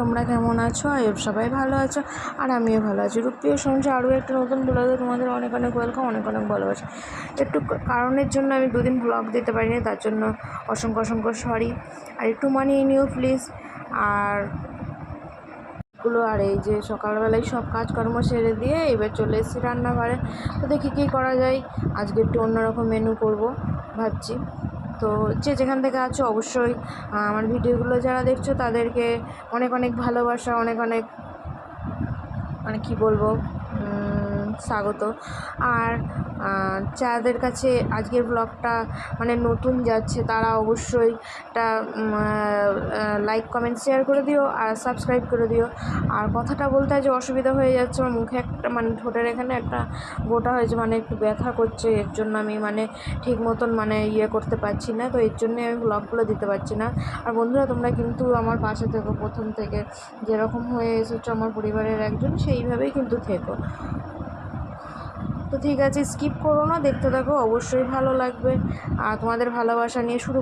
তোমরা কেমন আছো? সবাই ভালো আছো আর আমিও ভালো আছি। রূপপ্রিয় সংসার আরও একটা নতুন ব্লগে তোমাদের অনেক অনেক ওয়েলকাম, অনেক অনেক ভালোবাসা। একটু কারণের জন্য আমি দুদিন ব্লগ দিতে পারিনি, তার জন্য অসংখ্য অসংখ্য সরি। আর একটু মানিয়ে নিও প্লিজ। আর এই যে সকালবেলায় সব কাজকর্ম সেরে দিয়ে এবার চলে এসেছি রান্নাঘরে। তো দেখি কী করা যায়। আজকে একটু অন্যরকম মেনু করব ভাবছি। তো যে যেখান থেকে আছো অবশ্যই আমার ভিডিওগুলো যারা দেখছো তাদেরকে অনেক অনেক ভালোবাসা, অনেক অনেক মানে কী বলবো, স্বাগত। আর যাদের কাছে আজকের ব্লগটা মানে নতুন যাচ্ছে তারা অবশ্যই একটা লাইক কমেন্ট শেয়ার করে দিও আর সাবস্ক্রাইব করে দিও। আর কথাটা বলতে যে অসুবিধা হয়ে যাচ্ছে, আমার মুখে একটা মানে ঠোঁটের এখানে একটা গোটা হয়েছে, মানে একটু ব্যথা করছে, এর জন্য আমি মানে ঠিক মতন মানে করতে পারছি না। তো এর জন্যে আমি ব্লগগুলো দিতে পারছি না। আর বন্ধুরা, তোমরা কিন্তু আমার পাশে থেকো, প্রথম থেকে যেরকম হয়ে এসেছো আমার পরিবারের একজন, সেইভাবেই কিন্তু থেকো। তো ঠিক আছে, স্কিপ করো না, দেখতে থাকো, অবশ্যই ভালো লাগবে। আর তোমাদের ভালোবাসা নিয়ে শুরু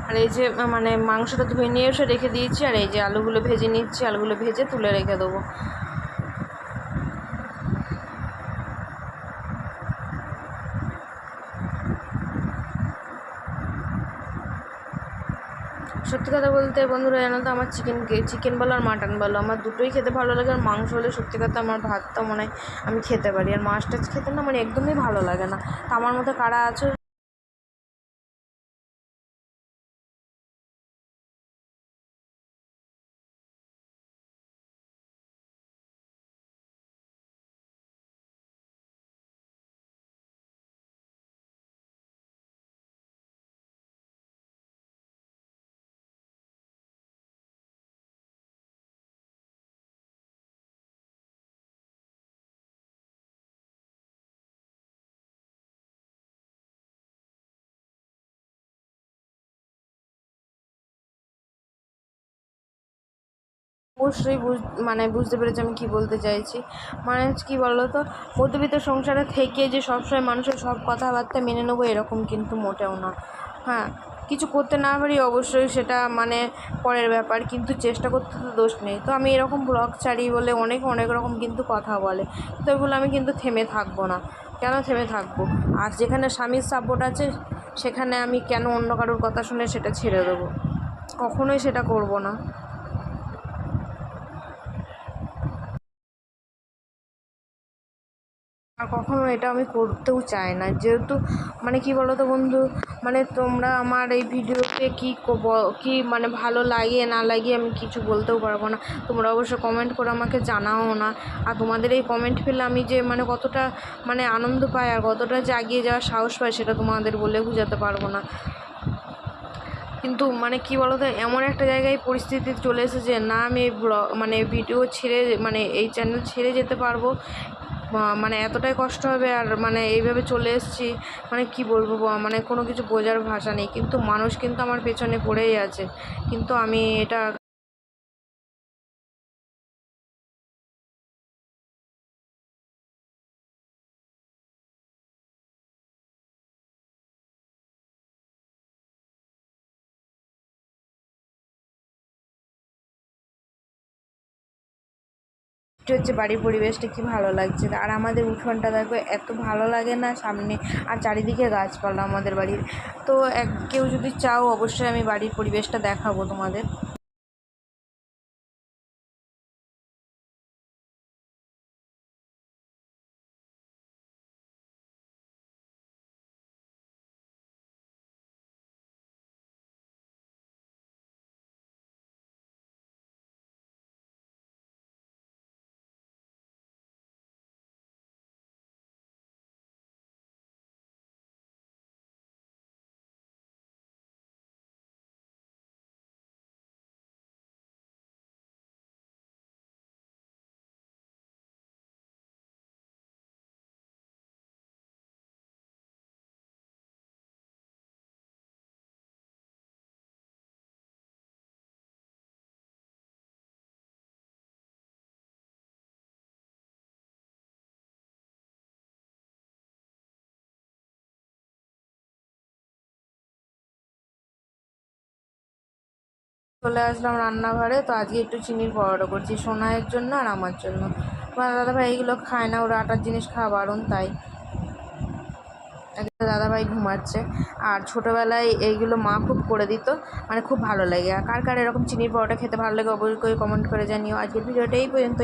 আর এই যে মানে মাংসটা ধুয়ে নিয়ে এসে রেখে দিয়েছি। আর এই যে আলুগুলো ভেজে নিচ্ছি, আলুগুলো ভেজে তুলে রেখে দেবো। সত্যি কথা বলতে বন্ধুরা, জানো তো আমার চিকেন বলো আর মাটন বলো, আমার দুটোই খেতে ভালো লাগে। আর মাংস হলে সত্যি কথা আমার ভাতটা মনে হয় আমি খেতে পারি, আর মাছ টাছ খেতে না মানে একদমই ভালো লাগে না। তো আমার মতো কারা আছো অবশ্যই মানে বুঝতে পেরেছি আমি কী বলতে চাইছি। মানে কী বলো তো, মধ্যবিত্ত সংসারে থেকে যে সবসময় মানুষের সব কথাবার্তা মেনে নেবো এরকম কিন্তু মোটেও না। হ্যাঁ, কিছু করতে না পারি অবশ্যই সেটা মানে পরের ব্যাপার, কিন্তু চেষ্টা করতে তো দোষ নেই। তো আমি এরকম ব্লগ ছাড়ি বলে অনেক রকম কিন্তু কথা বলে, তো এগুলো আমি কিন্তু থেমে থাকবো না। কেন থেমে থাকবো? আর যেখানে স্বামীর সাপোর্ট আছে সেখানে আমি কেন অন্য কারোর কথা শুনে সেটা ছেড়ে দেবো? কখনোই সেটা করব না। আর কখনো এটা আমি করতেও চাই না, যেহেতু মানে কী বলো তো বন্ধু, মানে তোমরা আমার এই ভিডিওতে কী মানে ভালো লাগে না লাগে আমি কিছু বলতেও পারবো না। তোমরা অবশ্য কমেন্ট করে আমাকে জানাও না। আর তোমাদের এই কমেন্ট পেলে আমি যে মানে কতটা মানে আনন্দ পাই আর কতটা যে এগিয়ে যাওয়ার সাহস পাই সেটা তোমাদের বলে বোঝাতে পারবো না। কিন্তু মানে কী বলো তো, এমন একটা জায়গায় পরিস্থিতি চলে এসেছে না আমি মানে ভিডিও ছেড়ে মানে এই চ্যানেল ছেড়ে যেতে পারবো, মানে এতটাই কষ্ট হবে। আর মানে এইভাবে চলে এসেছি, মানে কি বলবো, মানে কোনো কিছু বোঝার ভাষা নেই। কিন্তু মানুষ কিন্তু আমার পেছনে পড়েই আছে, কিন্তু আমি এটা হচ্ছে বাড়ির পরিবেশটা কি ভালো লাগছে। আর আমাদের উঠোনটা দেখো এত ভালো লাগে না সামনে, আর চারিদিকে গাছপালা আমাদের বাড়ির। তো কেউ যদি চাও অবশ্যই আমি বাড়ির পরিবেশটা দেখাবো তোমাদের। চলে আসলাম রান্নাঘরে। তো আজকে একটু চিনির পরোটা করছি সোনাইয়ের জন্য আর আমার জন্য। তোমার দাদাভাই এইগুলো খায় না, ওরা আটার জিনিস খাওয়া বারণ, তাই একটা দাদাভাই ঘুমাচ্ছে। আর ছোটোবেলায় এইগুলো মা খুব করে দিত, মানে খুব ভালো লাগে। আর কার কার এরকম চিনির পরোটা খেতে ভালো লাগে অবশ্যই কমেন্ট করে জানিও। আজকের ভিডিওটা এই পর্যন্ত।